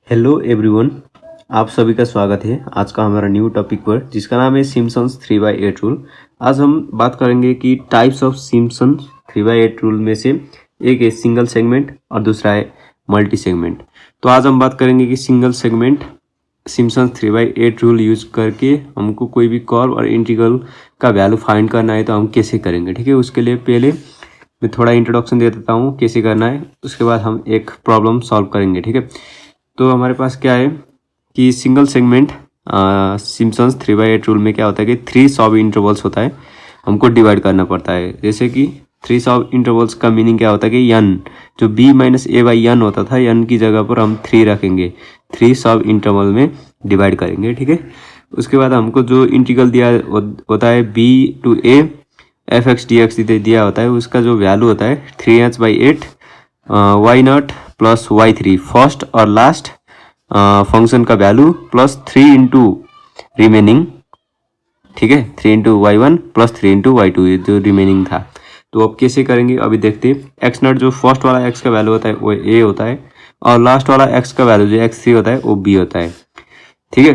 Hello everyone, आप सभी का स्वागत है आज का हमारा न्यू टॉपिक पर, जिसका नाम है सिम्पसन्स 3/8 रूल। आज हम बात करेंगे कि टाइप्स ऑफ सिम्पसन्स 3/8 रूल में से एक है सिंगल सेगमेंट और दूसरा है मल्टी सेगमेंट। तो आज हम बात करेंगे कि single segment Simpson's 3/8 rule use करके हमको कोई भी कर्व और इंटीग्रल का वैल्यू फाइंड करना है तो हम कैसे करेंगे। ठीक है, उसके लिए पहले मैं थोड़ा इंट्रोडक्शन दे देता हूँ कैसे करना है, उसके बाद हम एक प्रॉब्लम सॉल्व करेंगे। ठीक है, तो हमारे पास क्या है कि सिंगल सेगमेंट सिम्पसन्स 3/8 रूल में क्या होता है कि 3 सब इंटरवल्स होता है, हमको डिवाइड करना पड़ता है। जैसे कि 3 सब इंटरवल्स का मीनिंग क्या होता है कि n जो b - a/n होता था, n की जगह पर हम 3 रखेंगे, 3 सब इंटरवल में डिवाइड करेंगे। ठीक है, उसके बाद हमको जो इंटीग्रल दिया होता है b to a f(x) dx दिया होता है, उसका जो वैल्यू होता है 3h/8 y0 plus y3 first और लास्ट फंक्शन का वैल्यू प्लस 3 इंटू रिमेनिंग। ठीक है, 3 into y1 plus 3 into y2 जो रिमेनिंग था। तो अब कैसे करेंगे अभी देखते हैं। x0 जो फर्स्ट वाला x का वैल्यू होता है वो a होता है, और लास्ट वाला x का वैल्यू जो x3 होता है वो b होता है। ठीक है,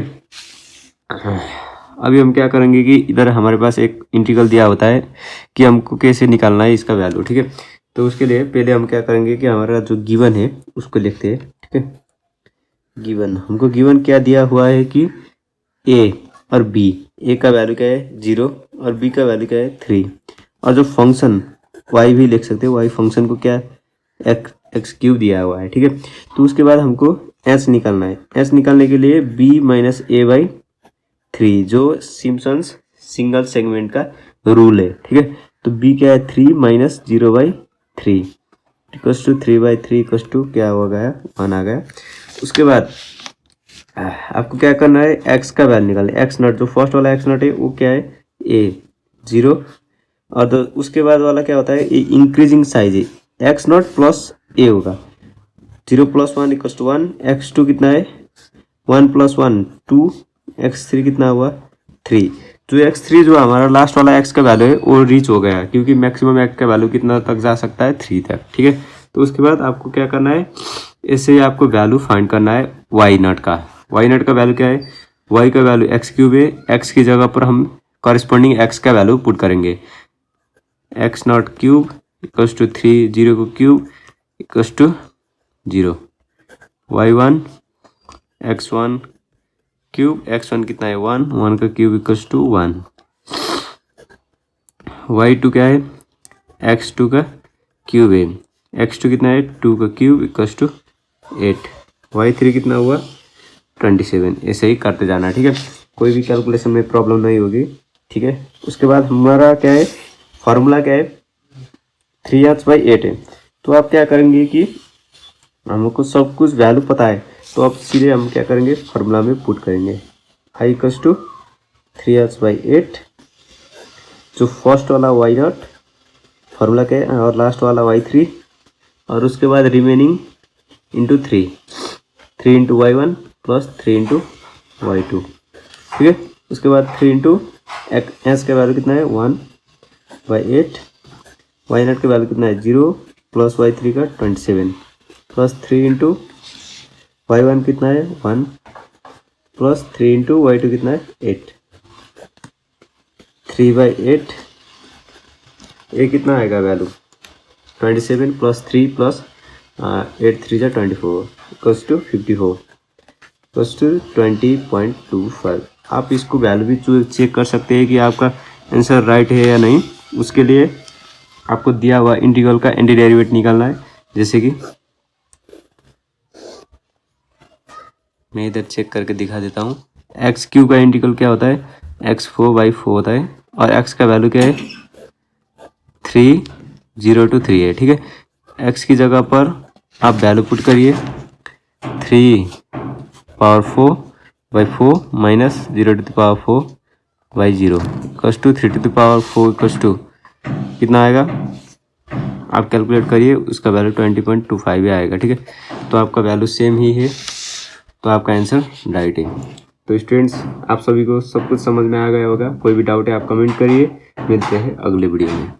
अभी हम क्या करेंगे कि इधर हमारे पास एक इंटीग्रल दिया होता है कि हमको कैसे निकालना है इसका वैल्यू। ठीक है, तो उसके लिए पहले हम क्या करेंगे कि हमारा जो गिवन है उसको लिखते हैं। ठीक है, गिवन हमको गिवन क्या दिया हुआ है कि a और b, a का वैल्यू क्या है 0 और b का वैल्यू क्या है 3, और जो फंक्शन y भी लिख सकते हैं, y फंक्शन को क्या x³ दिया हुआ है। ठीक है, तो उसके बाद हमको h निकालना है। h निकालने के लिए b - a/3 जो सिम्पसन्स सिंगल सेगमेंट का रूल है। ठीक है, तो b क्या है 3 - 0/3 इक्वल्स टू 3/3 इक्वल्स टू क्या हो गया 1 आ गया। उसके बाद आपको क्या करना है x का वैल्यू निकालना है। x0 जो फर्स्ट वाला x0 है वो क्या है a 0, और तो उसके बाद वाला क्या होता है ये इंक्रीजिंग साइज है, x0 प्लस a होगा 0 + 1 इक्वल्स टू 1, x2 कितना है 1 + 1 2, x3 कितना हुआ 3। जो x3 जो हमारा लास्ट वाला x का वैल्यू है वो रीच हो गया, क्योंकि मैक्सिमम x का वैल्यू कितना तक जा सकता है 3 तक। ठीक है, तो उसके बाद आपको क्या करना है, इससे आपको वैल्यू फाइंड करना है y0 का। y0 का वैल्यू क्या है, y का वैल्यू x³ है, x की जगह पर हम कॉरेस्पॉन्डिंग x का वैल्यू पुट करेंगे, x0³ इक्वल्स टू 3, 0 को cube equals to 0, y1 x1 cube, x1 कितना है 1, 1 का क्यूब इक्वल्स टू 1, y2 क्या है x2 का क्यूब है, x2 कितना है 2 का क्यूब इक्वल्स टू 8, y3 कितना हुआ 27। ऐसे ही करते जाना। ठीक है, कोई भी कैलकुलेशन में प्रॉब्लम नहीं होगी। ठीक है, उसके बाद हमारा क्या है फार्मूला क्या है 3h/8 है। तो आप क्या करेंगे कि हमको सब कुछ वैल्यू पता है, तो अब सीधे हम क्या करेंगे फार्मूला में पुट करेंगे i इक्वल्स टू 3h/8 जो फर्स्ट वाला y0 फार्मूला क्या है, और लास्ट वाला y3, और उसके बाद remaining into 3 into y1 plus 3 into y2। ठीक है, उसके बाद 3 इंटू s का वैल्यू कितना है 1/8, y0 का वैल्यू कितना है 0 प्लस y3 का 27 प्लस 3 इंटू y1 कितना है 1 प्लस 3 इंटू y2 कितना है 8, 3/8 ये कितना आएगा वैल्यू 27 प्लस 3 प्लस 8 3 जा 24 इक्वल्स टू 54 इक्वल्स टू 20.25। आप इसको वैल्यू भी चेक कर सकते हैं कि आपका आंसर राइट है या नहीं। उसके लिए आपको दिया हुआ इंटीग्रल का एंटी डेरिवेटिव निकालना है। जैसे कि मैं इधर चेक करके दिखा देता हूँ, x³ का इंटीग्रल क्या होता है x4/4 होता है, और x का वैल्यू क्या है 3 0 to 3 है। ठीक है, x की जगह पर आप वैल्यू पुट करिए 3^4/4 minus 0^4/0 equals to 3^4 equals to कितना आएगा, आप कैलकुलेट करिए, उसका वैल्यू 20.25 आएगा। ठीक है, तो आपका वैल्यू सेम ही है, तो आपका आंसर राइट है। तो स्टूडेंट्स, आप सभी को सब कुछ समझ में आ गया होगा। कोई भी डाउट है आप कमेंट करिए। मिलते हैं अगले वीडियो में।